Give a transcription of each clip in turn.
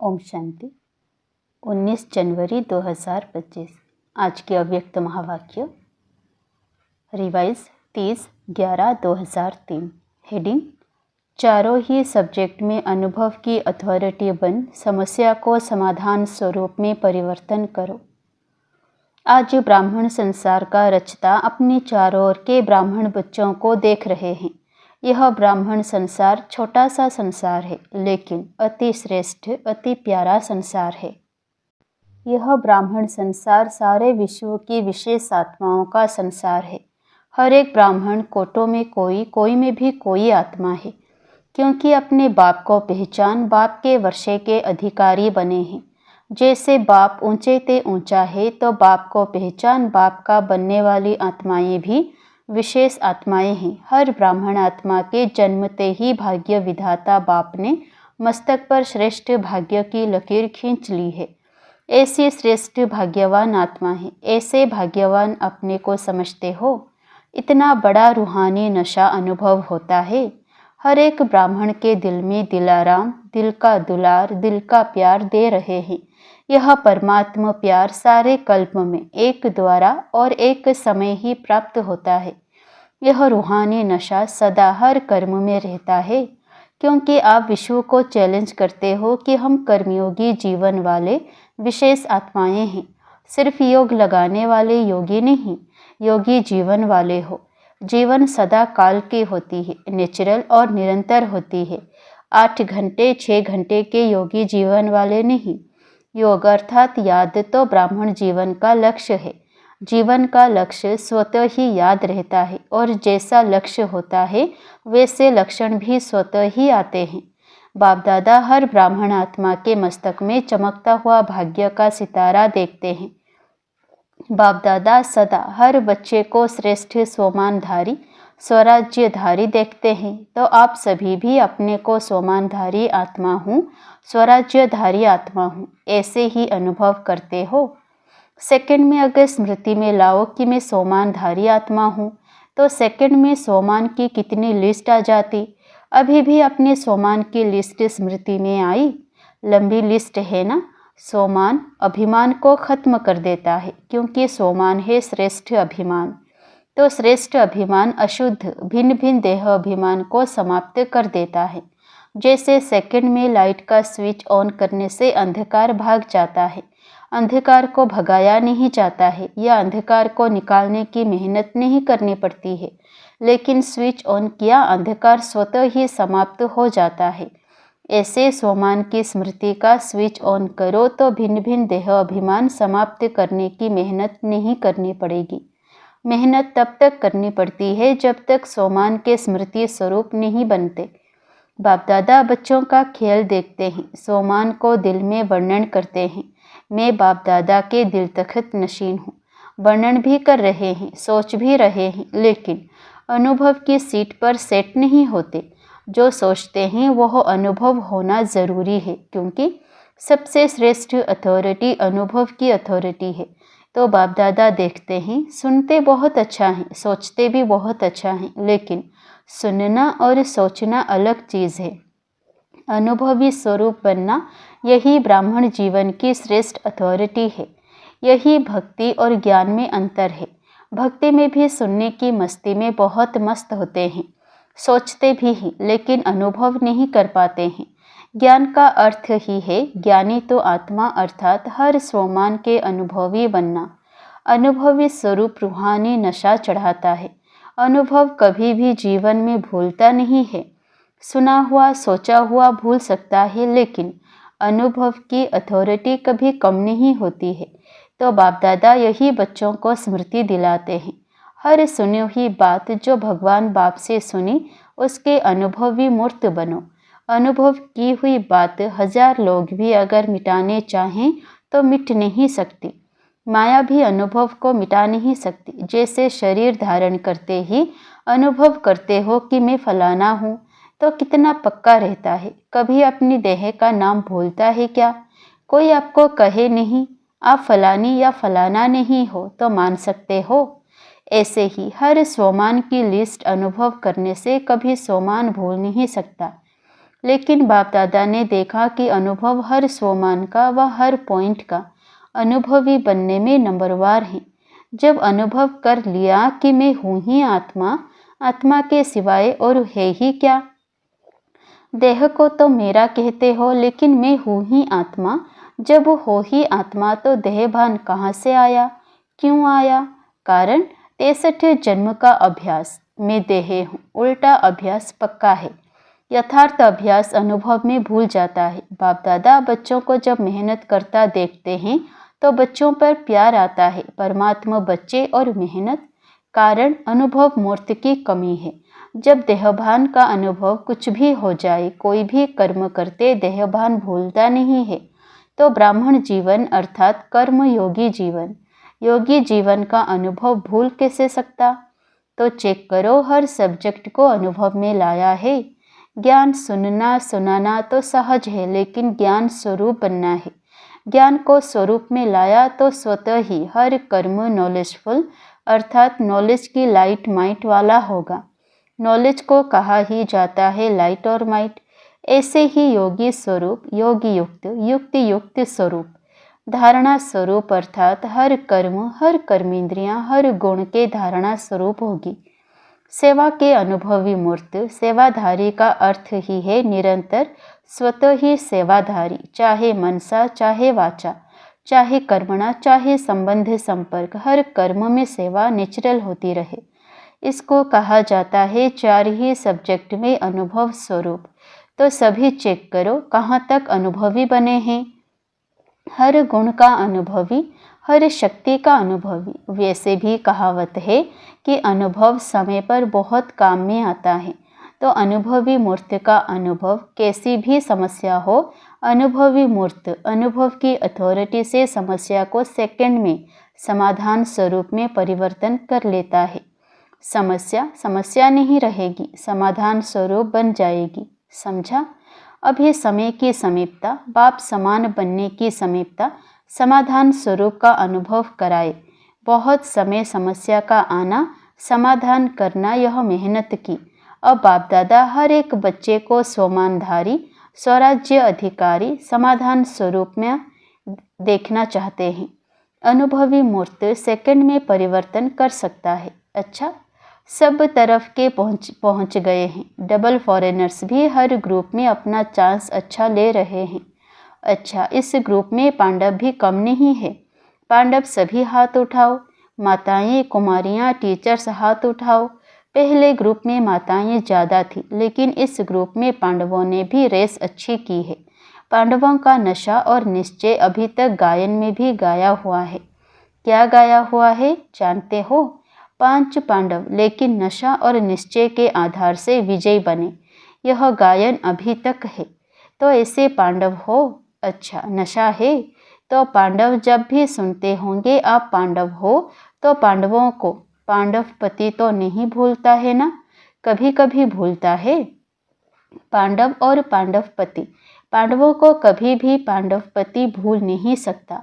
ओम शांति। 19 जनवरी 2025। आज के अव्यक्त महावाक्य रिवाइज 30/11/2003। हेडिंग: चारों ही सब्जेक्ट में अनुभव की अथॉरिटी बन समस्या को समाधान स्वरूप में परिवर्तन करो। आज ब्राह्मण संसार का रचता अपने चारों ओर के ब्राह्मण बच्चों को देख रहे हैं। यह ब्राह्मण संसार छोटा सा संसार है, लेकिन अति श्रेष्ठ, अति प्यारा संसार है। यह ब्राह्मण संसार सारे विश्व की विशेष आत्माओं का संसार है। हर एक ब्राह्मण कोटों में कोई में भी कोई आत्मा है, क्योंकि अपने बाप को पहचान बाप के वर्षे के अधिकारी बने हैं। जैसे बाप ऊंचे ते ऊंचा है, तो बाप को पहचान बाप का बनने वाली आत्माएं भी विशेष आत्माएं हैं। हर ब्राह्मण आत्मा के जन्मते ही भाग्य विधाता बाप ने मस्तक पर श्रेष्ठ भाग्य की लकीर खींच ली है। ऐसी श्रेष्ठ भाग्यवान आत्मा है। ऐसे भाग्यवान अपने को समझते हो? इतना बड़ा रूहानी नशा अनुभव होता है। हर एक ब्राह्मण के दिल में दिलाराम, दिल का दुलार, दिल का प्यार दे रहे हैं। यह परमात्मा प्यार सारे कल्प में एक द्वारा और एक समय ही प्राप्त होता है। यह रूहानी नशा सदा हर कर्म में रहता है, क्योंकि आप विश्व को चैलेंज करते हो कि हम कर्मयोगी जीवन वाले विशेष आत्माएं हैं। सिर्फ योग लगाने वाले योगी नहीं, योगी जीवन वाले हो। जीवन सदा काल की होती है, नेचुरल और निरंतर होती है। 8 घंटे 6 घंटे के योगी जीवन वाले नहीं। योग अर्थात याद तो ब्राह्मण जीवन का लक्ष्य है। जीवन का लक्ष्य स्वतः ही याद रहता है, और जैसा लक्ष्य होता है वैसे लक्षण भी स्वतः ही आते हैं। बाप दादा हर ब्राह्मण आत्मा के मस्तक में चमकता हुआ भाग्य का सितारा देखते हैं। बाप दादा सदा हर बच्चे को श्रेष्ठ सोमानधारी, स्वराज्यधारी देखते हैं। तो आप सभी भी अपने को सोमानधारी आत्मा हूँ, स्वराज्यधारी आत्मा हूँ, ऐसे ही अनुभव करते हो। सेकंड में अगर स्मृति में लाओ कि मैं सोमानधारी आत्मा हूँ, तो सेकंड में सोमान की कितनी लिस्ट आ जाती। अभी भी अपने सोमान की लिस्ट स्मृति में आई? लंबी लिस्ट है ना। सोमान अभिमान को खत्म कर देता है, क्योंकि सोमान है श्रेष्ठ अभिमान। तो श्रेष्ठ अभिमान अशुद्ध भिन्न भिन्न देह अभिमान को समाप्त कर देता है। जैसे सेकंड में लाइट का स्विच ऑन करने से अंधकार भाग जाता है। अंधकार को भगाया नहीं जाता है, या अंधकार को निकालने की मेहनत नहीं करनी पड़ती है, लेकिन स्विच ऑन किया, अंधकार स्वतः ही समाप्त हो जाता है। ऐसे सोमान की स्मृति का स्विच ऑन करो तो भिन्न भिन्न देह अभिमान समाप्त करने की मेहनत नहीं करनी पड़ेगी। मेहनत तब तक करनी पड़ती है जब तक सोमान के स्मृति स्वरूप नहीं बनते। बाप दादा बच्चों का खेल देखते हैं, सोमान को दिल में वर्णन करते हैं। मैं बाप दादा के दिल तखत नशीन हूँ। वर्णन भी कर रहे हैं, सोच भी रहे हैं, लेकिन अनुभव की सीट पर सेट नहीं होते। जो सोचते हैं वह अनुभव होना ज़रूरी है, क्योंकि सबसे श्रेष्ठ अथॉरिटी अनुभव की अथॉरिटी है। तो बाप दादा देखते हैं, सुनते बहुत अच्छा है, सोचते भी बहुत अच्छा है, लेकिन सुनना और सोचना अलग चीज़ है। अनुभवी स्वरूप बनना यही ब्राह्मण जीवन की श्रेष्ठ अथॉरिटी है। यही भक्ति और ज्ञान में अंतर है। भक्ति में भी सुनने की मस्ती में बहुत मस्त होते हैं, सोचते भी हैं, लेकिन अनुभव नहीं कर पाते हैं। ज्ञान का अर्थ ही है ज्ञानी तो आत्मा, अर्थात हर सोमान के अनुभवी बनना। अनुभवी स्वरूप रूहानी नशा चढ़ाता है। अनुभव कभी भी जीवन में भूलता नहीं है। सुना हुआ सोचा हुआ भूल सकता है, लेकिन अनुभव की अथॉरिटी कभी कम नहीं होती है। तो बाप दादा यही बच्चों को स्मृति दिलाते हैं। हर सुनी हुई बात जो भगवान बाप से सुनी, उसके अनुभवी मूर्त बनो। अनुभव की हुई बात 1000 लोग भी अगर मिटाने चाहें तो मिट नहीं सकती। माया भी अनुभव को मिटा नहीं सकती। जैसे शरीर धारण करते ही अनुभव करते हो कि मैं फलाना हूँ, तो कितना पक्का रहता है। कभी अपनी देह का नाम भूलता है क्या? कोई आपको कहे नहीं आप फलानी या फलाना नहीं हो, तो मान सकते हो। ऐसे ही हर सोमान की लिस्ट अनुभव करने से कभी सोमान भूल नहीं सकता। लेकिन बाप दादा ने देखा कि अनुभव हर स्वमान का व हर पॉइंट का अनुभवी बनने में नंबरवार है। जब अनुभव कर लिया कि मैं हूँ ही आत्मा, आत्मा के सिवाय और है ही क्या। देह को तो मेरा कहते हो, लेकिन मैं हूँ ही आत्मा। जब हो ही आत्मा तो देहभान कहाँ से आया, क्यों आया? कारण 63 जन्म का अभ्यास। मैं देह हूँ, उल्टा अभ्यास पक्का है। यथार्थ अभ्यास अनुभव में भूल जाता है। बाप दादा बच्चों को जब मेहनत करता देखते हैं तो बच्चों पर प्यार आता है। परमात्मा बच्चे और मेहनत, कारण अनुभव मूर्त की कमी है। जब देहभान का अनुभव कुछ भी हो जाए, कोई भी कर्म करते देहभान भूलता नहीं है, तो ब्राह्मण जीवन अर्थात कर्म योगी जीवन, योगी जीवन का अनुभव भूल कैसे सकता? तो चेक करो, हर सब्जेक्ट को अनुभव में लाया है। ज्ञान सुनना सुनाना तो सहज है, लेकिन ज्ञान स्वरूप बनना है। ज्ञान को स्वरूप में लाया तो स्वतः ही हर कर्म नॉलेजफुल अर्थात नॉलेज की लाइट माइट वाला होगा। नॉलेज को कहा ही जाता है लाइट और माइट। ऐसे ही योगी स्वरूप, योगी युक्त, युक्ति युक्त स्वरूप, धारणा स्वरूप अर्थात हर कर्म, हर कर्मेंद्रियां, हर गुण के धारणा स्वरूप होगी। सेवा के अनुभवी मूर्त, सेवाधारी का अर्थ ही है निरंतर स्वतः ही सेवाधारी, चाहे मनसा, चाहे वाचा, चाहे कर्मणा, चाहे संबंध संपर्क, हर कर्म में सेवा नेचुरल होती रहे। इसको कहा जाता है 4 ही सब्जेक्ट में अनुभव स्वरूप। तो सभी चेक करो कहाँ तक अनुभवी बने हैं। हर गुण का अनुभवी, हर शक्ति का अनुभवी। वैसे भी कहावत है कि अनुभव समय पर बहुत काम में आता है। तो अनुभवी मूर्त का अनुभव, कैसी भी समस्या हो, अनुभवी मूर्त अनुभव की अथॉरिटी से समस्या को सेकंड में समाधान स्वरूप में परिवर्तन कर लेता है। समस्या समस्या नहीं रहेगी, समाधान स्वरूप बन जाएगी। समझा? अभी समय की समीपता, बाप समान बनने की समीपता समाधान स्वरूप का अनुभव कराए। बहुत समय समस्या का आना, समाधान करना, यह मेहनत की। अब बाप दादा हर एक बच्चे को स्वमानधारी, स्वराज्य अधिकारी, समाधान स्वरूप में देखना चाहते हैं। अनुभवी मूर्त सेकंड में परिवर्तन कर सकता है। अच्छा, सब तरफ के पहुंच गए हैं। डबल फॉरेनर्स भी हर ग्रुप में अपना चांस अच्छा ले रहे हैं। अच्छा, इस ग्रुप में पांडव भी कम नहीं है। पांडव सभी हाथ उठाओ। माताएं, कुमारियां, टीचर्स हाथ उठाओ। पहले ग्रुप में माताएं ज़्यादा थी, लेकिन इस ग्रुप में पांडवों ने भी रेस अच्छी की है। पांडवों का नशा और निश्चय अभी तक गायन में भी गाया हुआ है। क्या गाया हुआ है जानते हो? 5 पांडव, लेकिन नशा और निश्चय के आधार से विजयी बने। यह गायन अभी तक है। तो ऐसे पांडव हो। अच्छा, नशा है तो पांडव जब भी सुनते होंगे आप पांडव हो, तो पांडवों को पांडवपति तो नहीं भूलता है ना? कभी कभी भूलता है। पांडव और पांडवपति, पांडवों को कभी भी पांडवपति भूल नहीं सकता।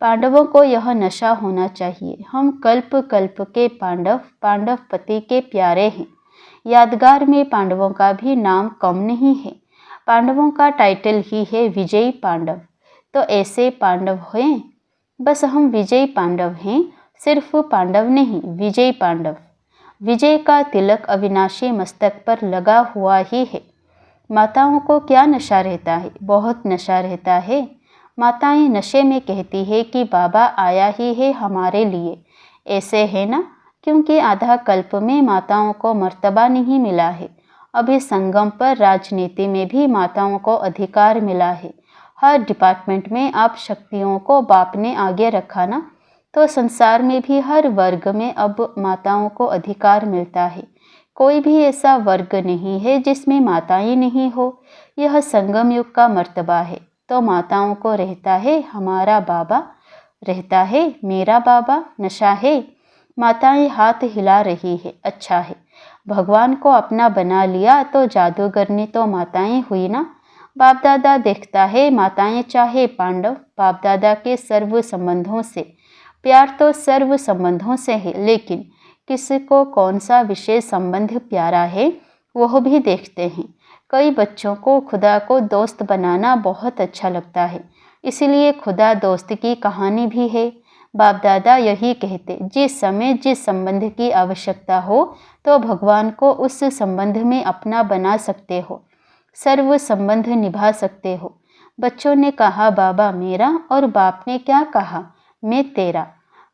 पांडवों को यह नशा होना चाहिए, हम कल्प कल्प के पांडव, पांडवपति के प्यारे हैं। यादगार में पांडवों का भी नाम कम नहीं है। पांडवों का टाइटल ही है विजयी पांडव। तो ऐसे पांडव हैं। बस हम विजयी पांडव हैं, सिर्फ पांडव नहीं, विजयी पांडव। विजय का तिलक अविनाशी मस्तक पर लगा हुआ ही है। माताओं को क्या नशा रहता है? बहुत नशा रहता है। माताएं नशे में कहती है कि बाबा आया ही है हमारे लिए। ऐसे है ना? क्योंकि आधा कल्प में माताओं को मर्तबा नहीं मिला है। अभी संगम पर राजनीति में भी माताओं को अधिकार मिला है। हर डिपार्टमेंट में आप शक्तियों को बाप ने आगे रखा ना, तो संसार में भी हर वर्ग में अब माताओं को अधिकार मिलता है। कोई भी ऐसा वर्ग नहीं है जिसमें माताएं नहीं हो। यह संगम युग का मर्तबा है। तो माताओं को रहता है हमारा बाबा, रहता है मेरा बाबा। नशा है। माताएं हाथ हिला रही है। अच्छा है, भगवान को अपना बना लिया तो जादूगरनी तो माताएं हुई ना। बाप दादा देखता है माताएं चाहे पांडव, बाप दादा के सर्व संबंधों से प्यार तो सर्व संबंधों से है, लेकिन किसी को कौन सा विशेष संबंध प्यारा है वह भी देखते हैं। कई बच्चों को खुदा को दोस्त बनाना बहुत अच्छा लगता है, इसलिए खुदा दोस्त की कहानी भी है। बाप दादा यही कहते, जिस समय जिस संबंध की आवश्यकता हो तो भगवान को उस संबंध में अपना बना सकते हो, सर्व संबंध निभा सकते हो। बच्चों ने कहा बाबा मेरा, और बाप ने क्या कहा, मैं तेरा।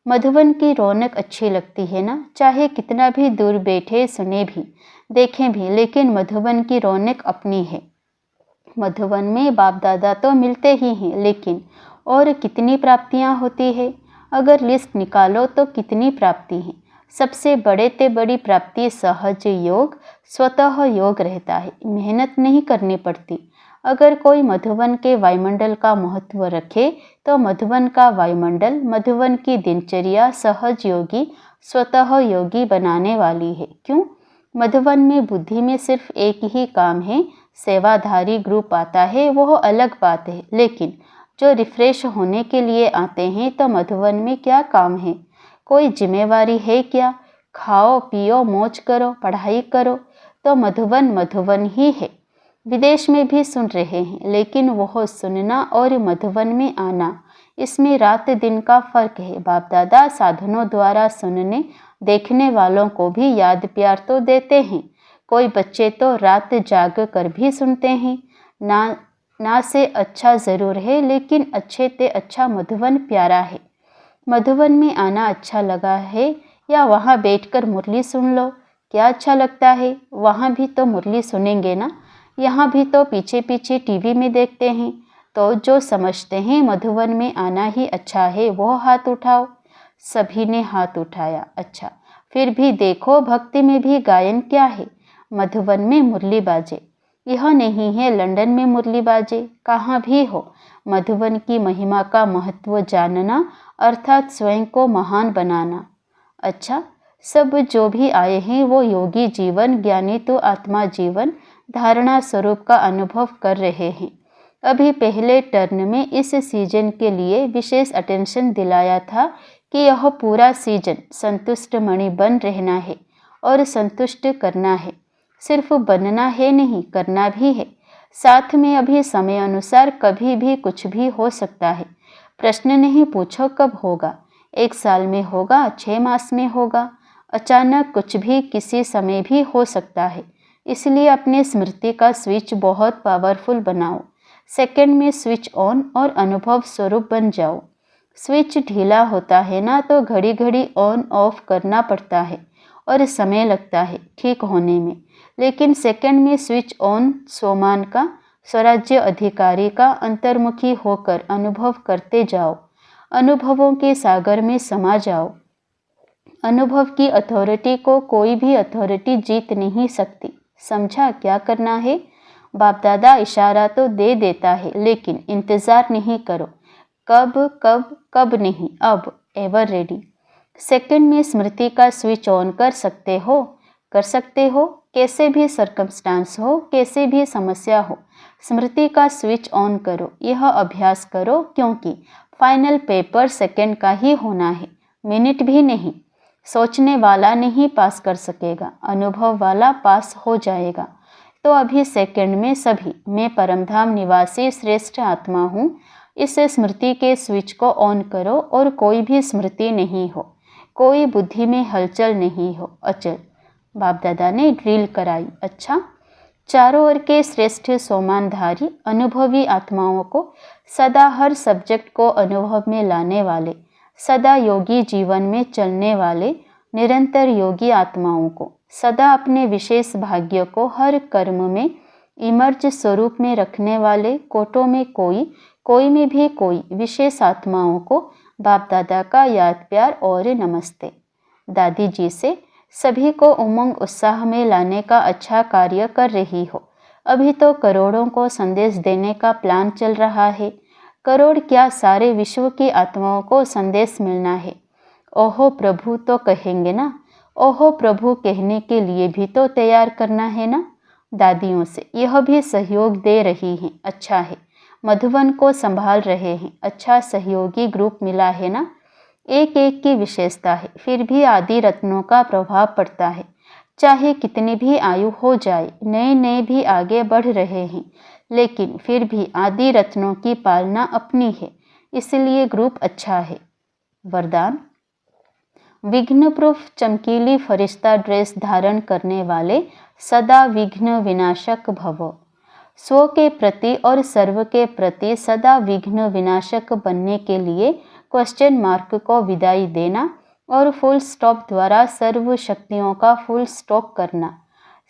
मधुबन की रौनक अच्छी लगती है ना, चाहे कितना भी दूर बैठे सुने भी देखें भी, लेकिन मधुबन की रौनक अपनी है। मधुबन में बाप दादा तो मिलते ही हैं, लेकिन और कितनी प्राप्तियां होती है। अगर लिस्ट निकालो तो कितनी प्राप्ति हैं। सबसे बड़े ते बड़ी प्राप्ति सहज योग, स्वतः योग रहता है, मेहनत नहीं करनी पड़ती। अगर कोई मधुबन के वायुमंडल का महत्व रखे तो मधुबन का वायुमंडल, मधुबन की दिनचर्या सहज योगी, स्वतः योगी बनाने वाली है। क्यों? मधुबन में बुद्धि में सिर्फ एक ही काम है, सेवाधारी ग्रुप आता है वो अलग बात है, लेकिन जो रिफ्रेश होने के लिए आते हैं तो मधुबन में क्या काम है, कोई जिम्मेवारी है क्या? खाओ पियो मौज करो, पढ़ाई करो, तो मधुबन मधुबन ही है। विदेश में भी सुन रहे हैं, लेकिन वह सुनना और मधुबन में आना, इसमें रात दिन का फर्क है। बाप दादा साधनों द्वारा सुनने देखने वालों को भी याद प्यार तो देते हैं। कोई बच्चे तो रात जाग कर भी सुनते हैं। ना से अच्छा ज़रूर है, लेकिन अच्छे ते अच्छा मधुबन प्यारा है। मधुबन में आना अच्छा लगा है या वहाँ बैठकर मुरली सुन लो, क्या अच्छा लगता है? वहाँ भी तो मुरली सुनेंगे ना, यहाँ भी तो पीछे पीछे टीवी में देखते हैं। तो जो समझते हैं मधुबन में आना ही अच्छा है वो हाथ उठाओ। सभी ने हाथ उठाया। अच्छा, फिर भी देखो भक्ति में भी गायन क्या है, मधुबन में मुरली बाजे। यह नहीं है लंदन में मुरली बाजे, कहाँ भी हो। मधुबन की महिमा का महत्व जानना अर्थात स्वयं को महान बनाना। अच्छा, सब जो भी आए हैं वो योगी जीवन, ज्ञानी तो आत्मा जीवन धारणा स्वरूप का अनुभव कर रहे हैं। अभी पहले टर्न में इस सीजन के लिए विशेष अटेंशन दिलाया था कि यह पूरा सीजन संतुष्ट मणि बन रहना है और संतुष्ट करना है। सिर्फ बनना है नहीं, करना भी है। साथ में अभी समय अनुसार कभी भी कुछ भी हो सकता है। प्रश्न नहीं पूछो कब होगा, 1 साल में होगा, 6 मास में होगा, अचानक कुछ भी किसी समय भी हो सकता है। इसलिए अपने स्मृति का स्विच बहुत पावरफुल बनाओ। सेकंड में स्विच ऑन और अनुभव स्वरूप बन जाओ। स्विच ढीला होता है ना तो घड़ी घड़ी ऑन ऑफ करना पड़ता है और समय लगता है ठीक होने में। लेकिन सेकंड में स्विच ऑन सोमान का, स्वराज्य अधिकारी का अंतर्मुखी होकर अनुभव करते जाओ। अनुभवों के सागर में समा जाओ। अनुभव की अथॉरिटी को कोई भी अथॉरिटी जीत नहीं सकती। समझा क्या करना है? बाप दादा इशारा तो दे देता है, लेकिन इंतज़ार नहीं करो। कब कब कब नहीं, अब, एवर रेडी। सेकंड में स्मृति का स्विच ऑन कर सकते हो, कर सकते हो। कैसे भी सर्कमस्टांस हो, कैसे भी समस्या हो, स्मृति का स्विच ऑन करो। यह अभ्यास करो, क्योंकि फाइनल पेपर सेकंड का ही होना है, मिनट भी नहीं। सोचने वाला नहीं पास कर सकेगा, अनुभव वाला पास हो जाएगा। तो अभी सेकंड में सभी, मैं परमधाम निवासी श्रेष्ठ आत्मा हूँ, इस स्मृति के स्विच को ऑन करो और कोई भी स्मृति नहीं हो, कोई बुद्धि में हलचल नहीं हो, अचल। बाप दादा ने ड्रिल कराई। अच्छा, चारों ओर के श्रेष्ठ सोमानधारी अनुभवी आत्माओं को, सदा हर सब्जेक्ट को अनुभव में लाने वाले, सदा योगी जीवन में चलने वाले निरंतर योगी आत्माओं को, सदा अपने विशेष भाग्य को हर कर्म में इमर्ज स्वरूप में रखने वाले, कोटों में कोई, कोई में भी कोई विशेष आत्माओं को बाप दादा का याद प्यार और नमस्ते। दादी जी से सभी को उमंग उत्साह में लाने का अच्छा कार्य कर रही हो। अभी तो करोड़ों को संदेश देने का प्लान चल रहा है। करोड़ क्या, सारे विश्व की आत्माओं को संदेश मिलना है। ओहो प्रभु तो कहेंगे ना, ओहो प्रभु कहने के लिए भी तो तैयार करना है ना। दादियों से यह भी सहयोग दे रही हैं, अच्छा है। मधुबन को संभाल रहे हैं, अच्छा सहयोगी ग्रुप मिला है ना। एक एक की विशेषता है, फिर भी आदि रत्नों का प्रभाव पड़ता है। चाहे कितनी भी आयु हो जाए, नए नए भी आगे बढ़ रहे हैं, लेकिन फिर भी आदि रत्नों की पालना अपनी है, इसलिए ग्रुप अच्छा है। वरदान: विघ्न प्रूफ चमकीली फरिश्ता ड्रेस धारण करने वाले सदा विघ्न विनाशक भव। स्व के प्रति और सर्व के प्रति सदा विघ्न विनाशक बनने के लिए क्वेश्चन मार्क को विदाई देना और फुल स्टॉप द्वारा सर्व शक्तियों का फुल स्टॉप करना।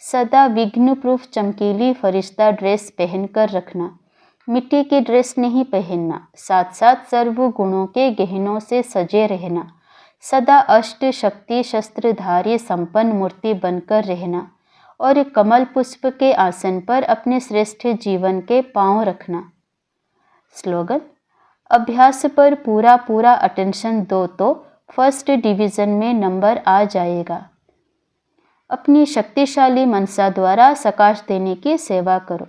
सदा विघ्न प्रूफ चमकीली फरिश्ता ड्रेस पहनकर रखना। मिट्टी की ड्रेस नहीं पहनना। साथ साथ सर्व गुणों के गहनों से सजे रहना। सदा अष्ट शक्ति शस्त्रधारी संपन्न मूर्ति बनकर रहना और कमल पुष्प के आसन पर अपने श्रेष्ठ जीवन के पांव रखना। स्लोगन: अभ्यास पर पूरा पूरा अटेंशन दो तो फर्स्ट डिवीज़न में नंबर आ जाएगा। अपनी शक्तिशाली मनसा द्वारा सकाश देने की सेवा करो।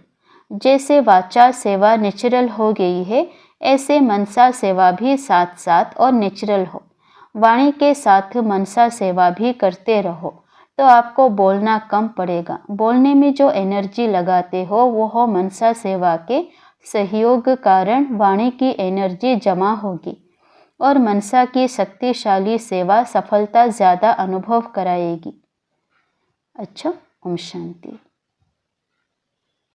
जैसे वाचा सेवा नेचुरल हो गई है, ऐसे मनसा सेवा भी साथ साथ और नेचुरल हो। वाणी के साथ मनसा सेवा भी करते रहो तो आपको बोलना कम पड़ेगा। बोलने में जो एनर्जी लगाते हो वो हो मनसा सेवा के सहयोग कारण वाणी की एनर्जी जमा होगी और मनसा की शक्तिशाली सेवा सफलता ज़्यादा अनुभव कराएगी। अच्छा, ओम शांति।